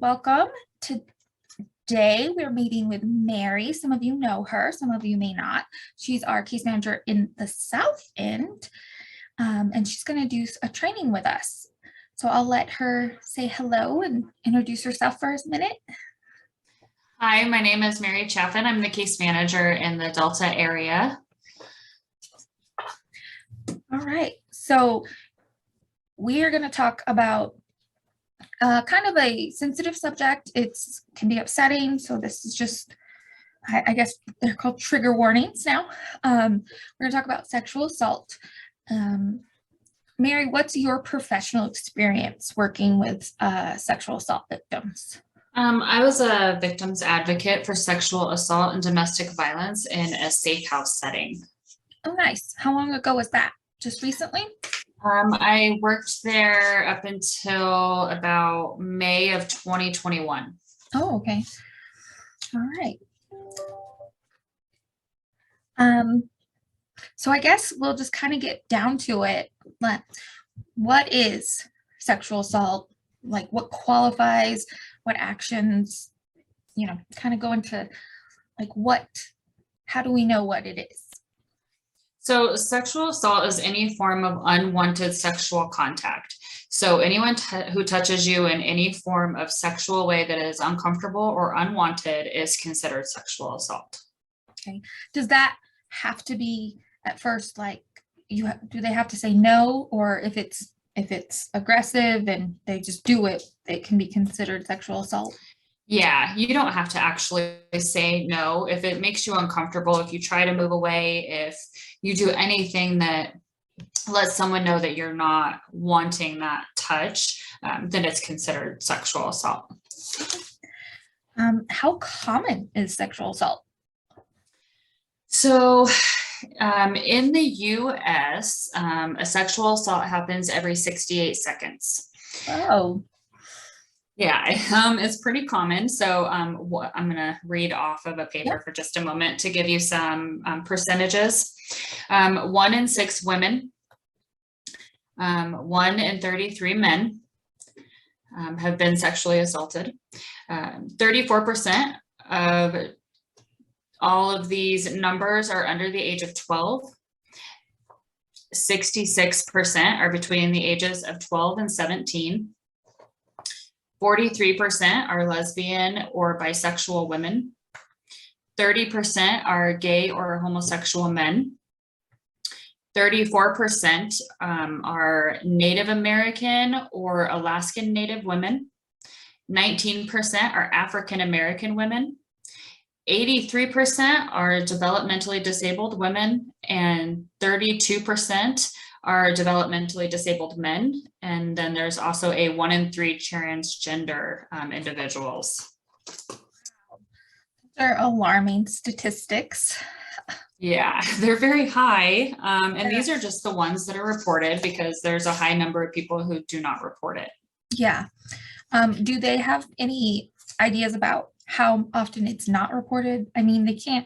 Welcome. Today we're meeting with Mary. Some of you know her, some of you may not. She's our case manager in the South End, and she's going to do a training with us. So I'll let her say hello and introduce herself for a minute. Hi, my name is Mary Chaffin. I'm the case manager in the Delta area. All right, so we are going to talk about kind of a sensitive subject. It can be upsetting, so this is just, I guess they're called trigger warnings now. We're going to talk about sexual assault. Mary, what's your professional experience working with sexual assault victims? I was a victim's advocate for sexual assault and domestic violence in a safe house setting. Oh, nice. How long ago was that? Just recently? I worked there up until about May of 2021. Oh, okay. All right. So I guess we'll just kind of get down to it. What is sexual assault? Like, what qualifies, what actions, kind of go into like how do we know what it is? So sexual assault is any form of unwanted sexual contact. So anyone who touches you in any form of sexual way that is uncomfortable or unwanted is considered sexual assault. Okay. Does that have to be at first, like, do they have to say no, or if it's aggressive and they just do it, it can be considered sexual assault? Yeah, you don't have to actually say no. If it makes you uncomfortable, if you try to move away, if you do anything that lets someone know that you're not wanting that touch, then it's considered sexual assault. How common is sexual assault? So in the US, a sexual assault happens every 68 seconds. Oh. Yeah, it's pretty common. So I'm going to read off of a paper for just a moment to give you some percentages. 1 in 6 women, 1 in 33 men have been sexually assaulted. 34% of all of these numbers are under the age of 12. 66% are between the ages of 12 and 17. 43% are lesbian or bisexual women. 30% are gay or homosexual men. 34% are Native American or Alaskan Native women. 19% are African American women. 83% are developmentally disabled women, and 32% are developmentally disabled men. And then there's also a 1 in 3 transgender individuals. They're alarming statistics. Yeah, they're very high. And these are just the ones that are reported because there's a high number of people who do not report it. Yeah. Do they have any ideas about how often it's not reported? I mean, they can't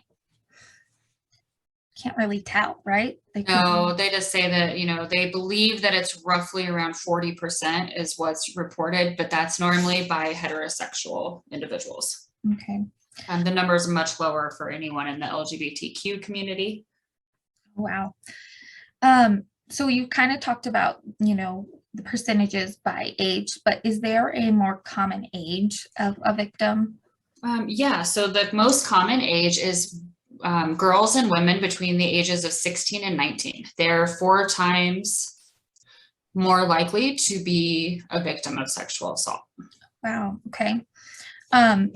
really tell, right? No, they just say that, they believe that it's roughly around 40% is what's reported, but that's normally by heterosexual individuals. Okay. The numbers are much lower for anyone in the LGBTQ community. Wow. So you kind of talked about, the percentages by age, but is there a more common age of a victim? Yeah, so the most common age is girls and women between the ages of 16 and 19. They're 4 times more likely to be a victim of sexual assault. Wow. Okay.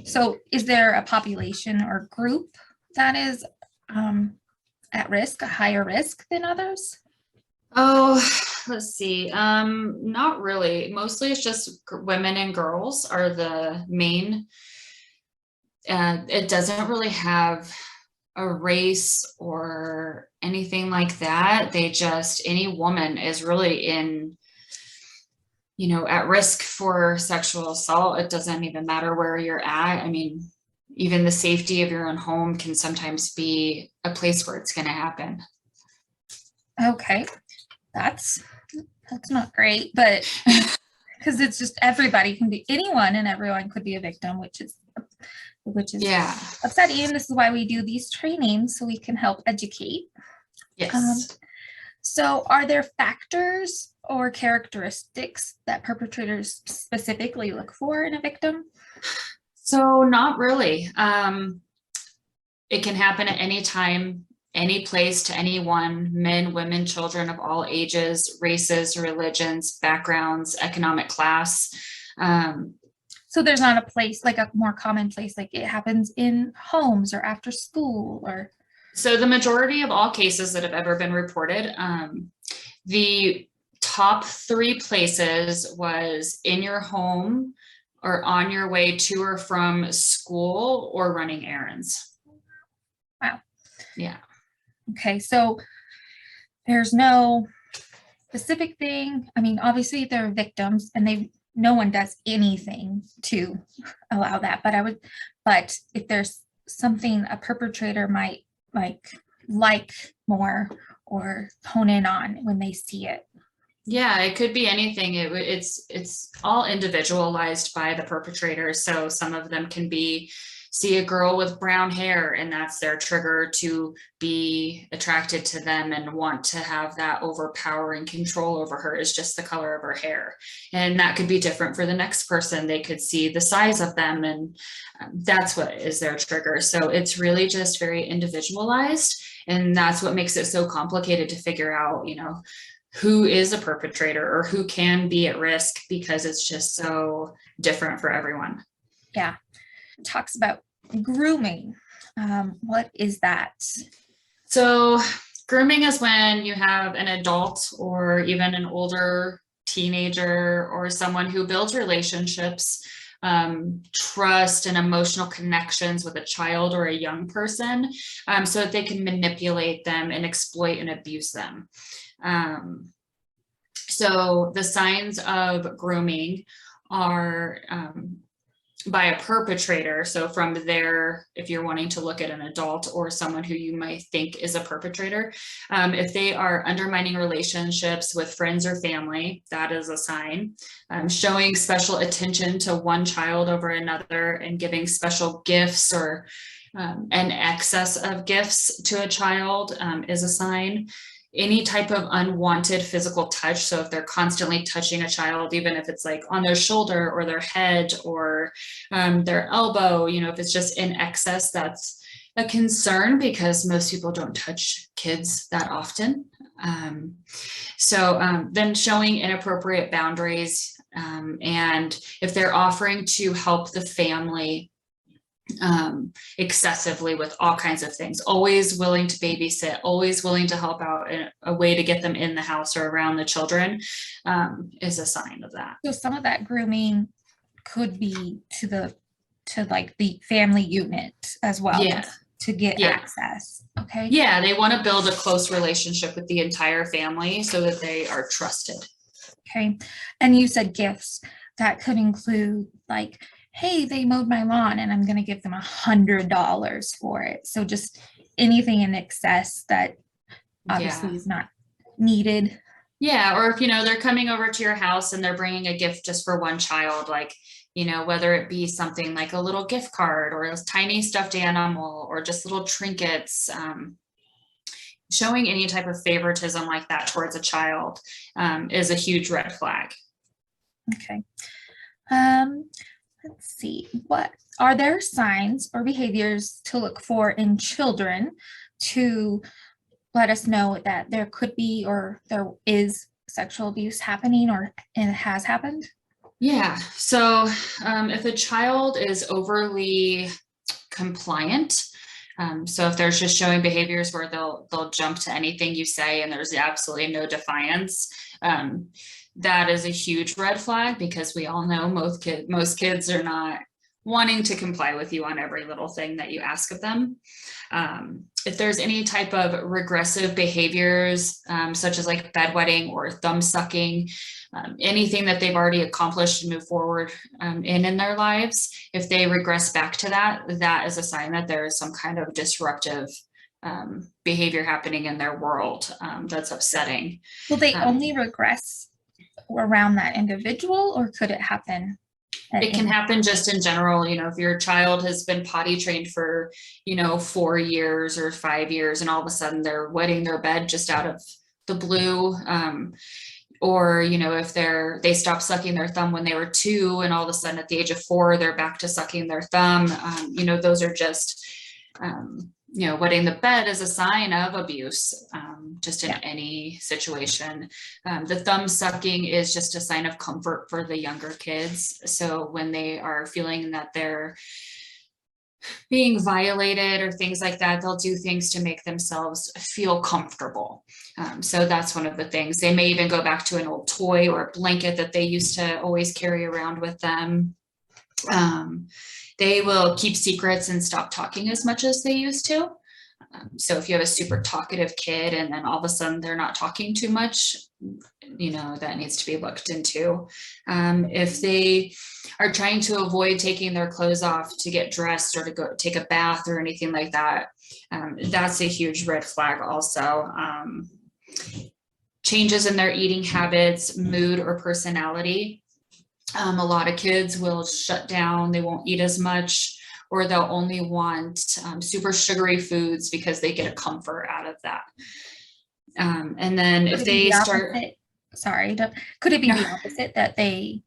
So is there a population or group that is at risk, a higher risk than others? Oh, let's see. Not really. Mostly it's just women and girls are the main. It doesn't really have a race or anything like that. Any woman is really at risk for sexual assault. It doesn't even matter where you're at. I mean, even the safety of your own home can sometimes be a place where it's going to happen. Okay. That's not great, but because it's just everybody can be anyone and everyone could be a victim, which is Yeah. upsetting. And this is why we do these trainings so we can help educate. Yes. So are there factors or characteristics that perpetrators specifically look for in a victim? So not really. It can happen at any time, any place, to anyone, men, women, children of all ages, races, religions, backgrounds, economic class. So there's not a place, like a more common place, like it happens in homes or after school or. So the majority of all cases that have ever been reported, the top 3 places was in your home or on your way to or from school or running errands. Wow. Yeah. Okay, so there's no specific thing. I mean, obviously they're victims and no one does anything to allow that, but if there's something a perpetrator might like more or hone in on when they see it. Yeah, it could be anything. It's all individualized by the perpetrator. So some of them can see a girl with brown hair and that's their trigger to be attracted to them and want to have that overpowering control over her, is just the color of her hair. And that could be different for the next person. They could see the size of them and that's what is their trigger. So it's really just very individualized. And that's what makes it so complicated to figure out, who is a perpetrator or who can be at risk, because it's just so different for everyone. Yeah. It talks about grooming. What is that? So grooming is when you have an adult or even an older teenager or someone who builds relationships, trust and emotional connections with a child or a young person, so that they can manipulate them and exploit and abuse them. So the signs of grooming are by a perpetrator. So from there, if you're wanting to look at an adult or someone who you might think is a perpetrator, if they are undermining relationships with friends or family, that is a sign. Showing special attention to one child over another and giving special gifts or an excess of gifts to a child is a sign. Any type of unwanted physical touch. So if they're constantly touching a child, even if it's like on their shoulder or their head or their elbow, if it's just in excess, that's a concern because most people don't touch kids that often. So then showing inappropriate boundaries, and if they're offering to help the family excessively with all kinds of things, always willing to babysit, always willing to help out in a way to get them in the house or around the children, is a sign of that. So some of that grooming could be to like the family unit as well. Yeah. To get access. Okay. Yeah, they want to build a close relationship with the entire family so that they are trusted. Okay. And you said gifts. That could include like, hey, they mowed my lawn and I'm going to give them $100 for it. So just anything in excess that obviously is not needed. Yeah. Or if, they're coming over to your house and they're bringing a gift just for one child, like, whether it be something like a little gift card or a tiny stuffed animal or just little trinkets, showing any type of favoritism like that towards a child is a huge red flag. Okay. Let's see, what are there signs or behaviors to look for in children to let us know that there could be or there is sexual abuse happening or it has happened? Yeah. So if a child is overly compliant, so if there's just showing behaviors where they'll jump to anything you say and there's absolutely no defiance, that is a huge red flag, because we all know most kids are not wanting to comply with you on every little thing that you ask of them. If there's any type of regressive behaviors, such as like bedwetting or thumb sucking, anything that they've already accomplished and move forward in their lives, if they regress back to that is a sign that there is some kind of disruptive behavior happening in their world that's upsetting. Will they only regress around that individual, or could it happen at It can any? happen just in general, if your child has been potty trained for, 4 years or 5 years, and all of a sudden they're wetting their bed just out of the blue. Or, if they stopped sucking their thumb when they were 2, and all of a sudden at the age of 4, they're back to sucking their thumb. Those are just, wetting the bed is a sign of abuse, just in any situation. The thumb sucking is just a sign of comfort for the younger kids. So when they are feeling that they're being violated or things like that, they'll do things to make themselves feel comfortable. So that's one of the things. They may even go back to an old toy or a blanket that they used to always carry around with them. They will keep secrets and stop talking as much as they used to. So if you have a super talkative kid and then all of a sudden they're not talking too much, that needs to be looked into. If they are trying to avoid taking their clothes off to get dressed or to go take a bath or anything like that, that's a huge red flag also. Changes in their eating habits, mood, or personality. A lot of kids will shut down, they won't eat as much, or they'll only want super sugary foods because they get a comfort out of that. And then if they start, could it be the opposite, that they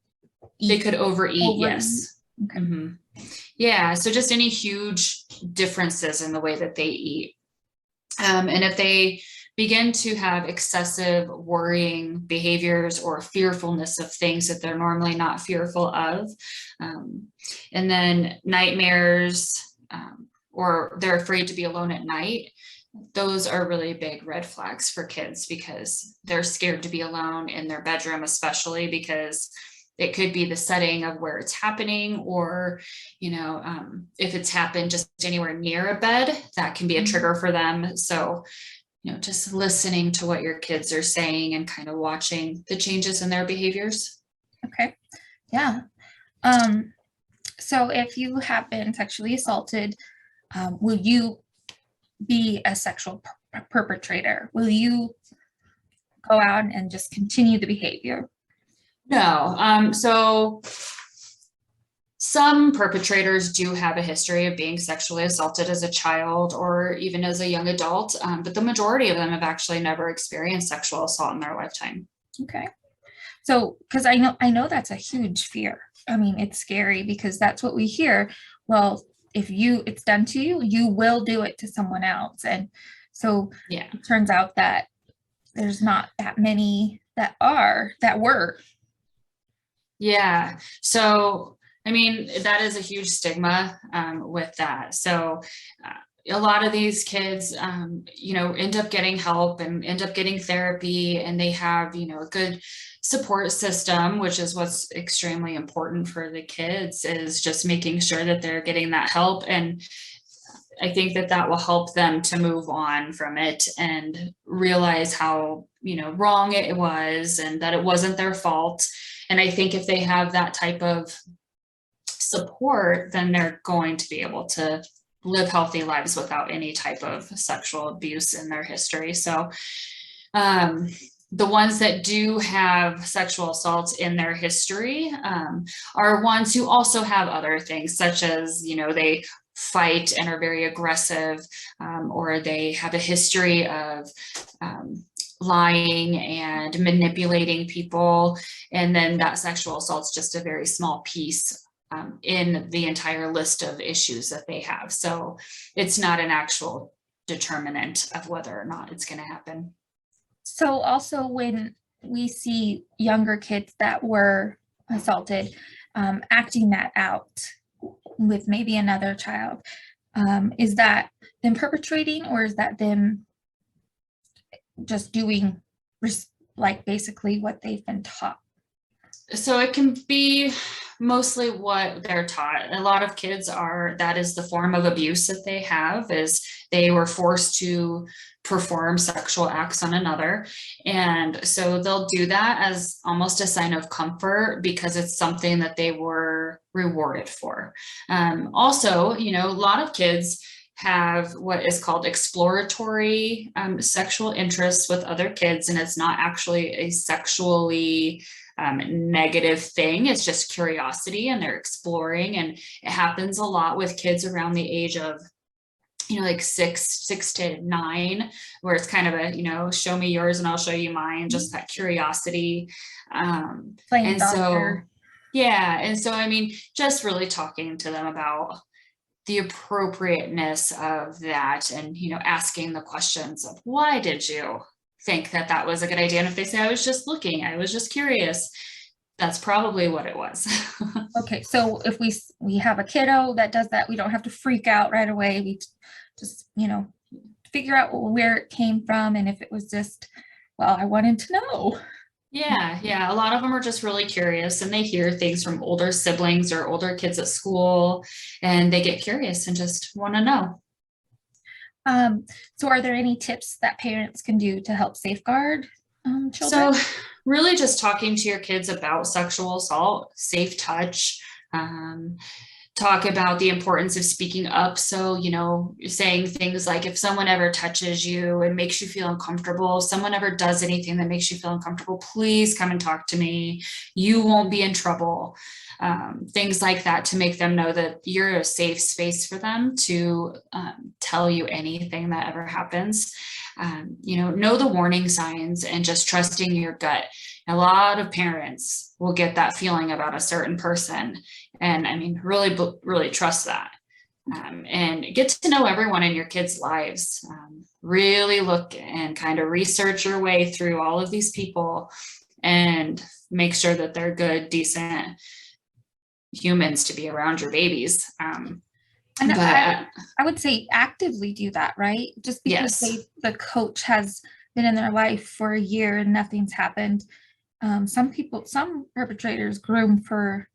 could overeat? Yes. Okay. Mm-hmm. Yeah. So just any huge differences in the way that they eat. And if they begin to have excessive worrying behaviors or fearfulness of things that they're normally not fearful of, and then nightmares, or they're afraid to be alone at night, those are really big red flags for kids, because they're scared to be alone in their bedroom, especially because it could be the setting of where it's happening, or, if it's happened just anywhere near a bed, that can be a trigger for them. So, just listening to what your kids are saying and kind of watching the changes in their behaviors. Okay. Yeah. So if you have been sexually assaulted, will you be a sexual perpetrator? Will you go out and just continue the behavior? No. So some perpetrators do have a history of being sexually assaulted as a child or even as a young adult, but the majority of them have actually never experienced sexual assault in their lifetime. Okay. So, because I know that's a huge fear. I mean, it's scary because that's what we hear. Well, if it's done to you, you will do it to someone else. And so it turns out that there's not that many that were. Yeah. So, I mean, that is a huge stigma with that. So a lot of these kids, end up getting help and end up getting therapy, and they have, a good support system, which is what's extremely important for the kids, is just making sure that they're getting that help. And I think that will help them to move on from it and realize how, wrong it was and that it wasn't their fault. And I think if they have that type of support, then they're going to be able to live healthy lives without any type of sexual abuse in their history. So the ones that do have sexual assaults in their history are ones who also have other things, such as, they fight and are very aggressive, or they have a history of lying and manipulating people. And then that sexual assault's just a very small piece in the entire list of issues that they have. So it's not an actual determinant of whether or not it's going to happen. So also when we see younger kids that were assaulted, acting that out with maybe another child, is that them perpetrating, or is that them just doing like basically what they've been taught? So it can be mostly what they're taught. A lot of kids that is the form of abuse that they have, is they were forced to perform sexual acts on another. And so they'll do that as almost a sign of comfort because it's something that they were rewarded for. Also, a lot of kids have what is called exploratory sexual interests with other kids, and it's not actually a sexually negative thing. It's just curiosity, and they're exploring. And it happens a lot with kids around the age of, like 6 to 9, where it's kind of a, show me yours and I'll show you mine, just that curiosity. Playing And so, doctor. yeah. And so, I mean, just really talking to them about the appropriateness of that, and, asking the questions of, why did you think that that was a good idea? And if they say, I was just looking, I was just curious, that's probably what it was. Okay, so if we have a kiddo that does that, we don't have to freak out right away. We just, figure out where it came from, and if it was just, well, I wanted to know. Yeah. A lot of them are just really curious, and they hear things from older siblings or older kids at school, and they get curious and just want to know. So are there any tips that parents can do to help safeguard children? So really just talking to your kids about sexual assault, safe touch, talk about the importance of speaking up. So, saying things like, if someone ever touches you and makes you feel uncomfortable, if someone ever does anything that makes you feel uncomfortable, please come and talk to me. You won't be in trouble. Things like that, to make them know that you're a safe space for them to tell you anything that ever happens. Know the warning signs, and just trusting your gut. A lot of parents will get that feeling about a certain person, and I mean, really trust that. And get to know everyone in your kids' lives. Really look and kind of research your way through all of these people, and make sure that they're good, decent humans to be around your babies. And I would say actively do that, right? Just because Yes. the coach has been in their life for a year and nothing's happened. Some perpetrators groom for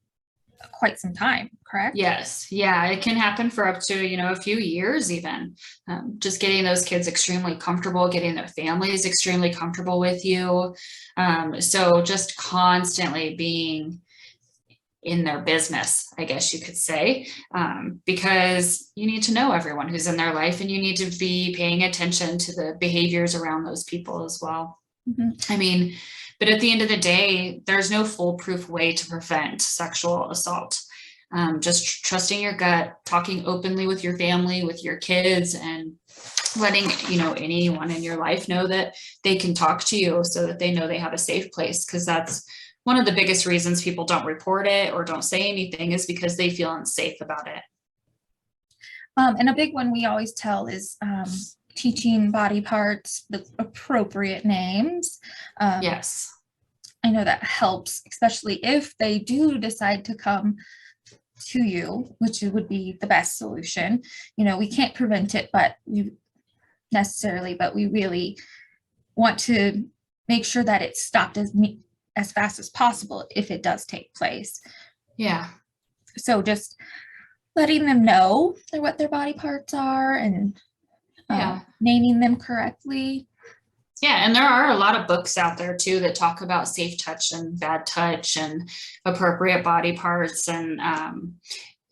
quite some time, correct? Yes. Yeah. It can happen for up to, a few years even. Just getting those kids extremely comfortable, getting their families extremely comfortable with you. So just constantly being in their business, I guess you could say, because you need to know everyone who's in their life, and you need to be paying attention to the behaviors around those people as well. Mm-hmm. I mean, but at the end of the day, there's no foolproof way to prevent sexual assault. Just trusting your gut, talking openly with your family, with your kids, and letting anyone in your life know that they can talk to you, so that they know they have a safe place. Because that's one of the biggest reasons people don't report it or don't say anything, is because they feel unsafe about it. And a big one we always tell is teaching body parts the appropriate names. Yes. I know that helps, especially if they do decide to come to you, which would be the best solution. We can't prevent it, but we really want to make sure that it's stopped as fast as possible if it does take place. Yeah. So just letting them know what their body parts are, and naming them correctly. Yeah, and there are a lot of books out there too that talk about safe touch and bad touch and appropriate body parts, and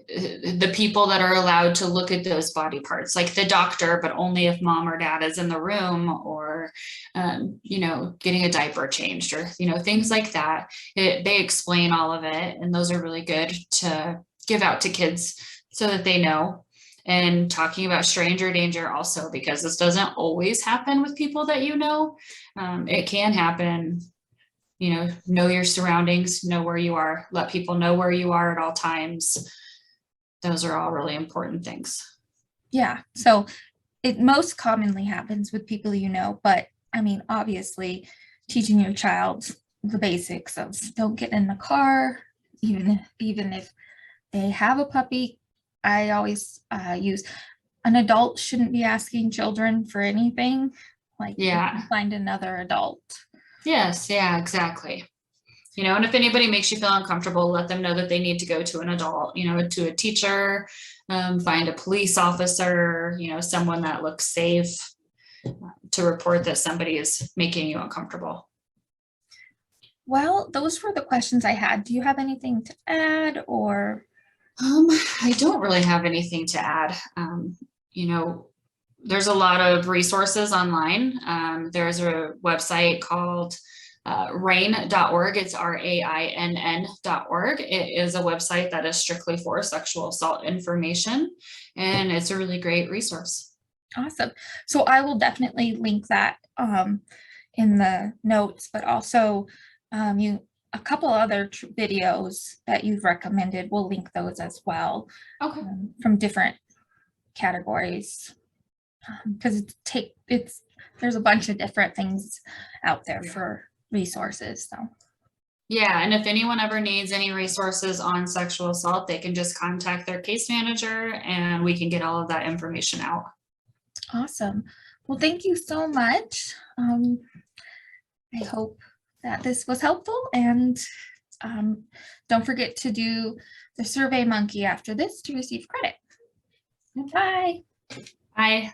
the people that are allowed to look at those body parts, like the doctor, but only if mom or dad is in the room, or getting a diaper changed, or things like that. They explain all of it, and those are really good to give out to kids so that they know. And talking about stranger danger also, because this doesn't always happen with people that it can happen. Know your surroundings, know where you are, let people know where you are at all times. Those are all really important things. Yeah, so it most commonly happens with people, but I mean, obviously teaching your child the basics of don't get in the car, even if they have a puppy. I always use, an adult shouldn't be asking children for anything. Like, find another adult. Yes, yeah, exactly. And if anybody makes you feel uncomfortable, let them know that they need to go to an adult, to a teacher, find a police officer, someone that looks safe, to report that somebody is making you uncomfortable. Well, those were the questions I had. Do you have anything to add, or? I don't really have anything to add. There's a lot of resources online. There's a website called rain.org. It's RAINN.org. It is a website that is strictly for sexual assault information, and it's a really great resource. Awesome. So I will definitely link that in the notes, but also a couple other videos that you've recommended. We'll link those as well. Okay. From different categories, because there's a bunch of different things out there for resources. So yeah, and if anyone ever needs any resources on sexual assault, they can just contact their case manager and we can get all of that information out. Awesome. Well, thank you so much. I hope that this was helpful, and don't forget to do the Survey Monkey after this to receive credit. Bye. Bye.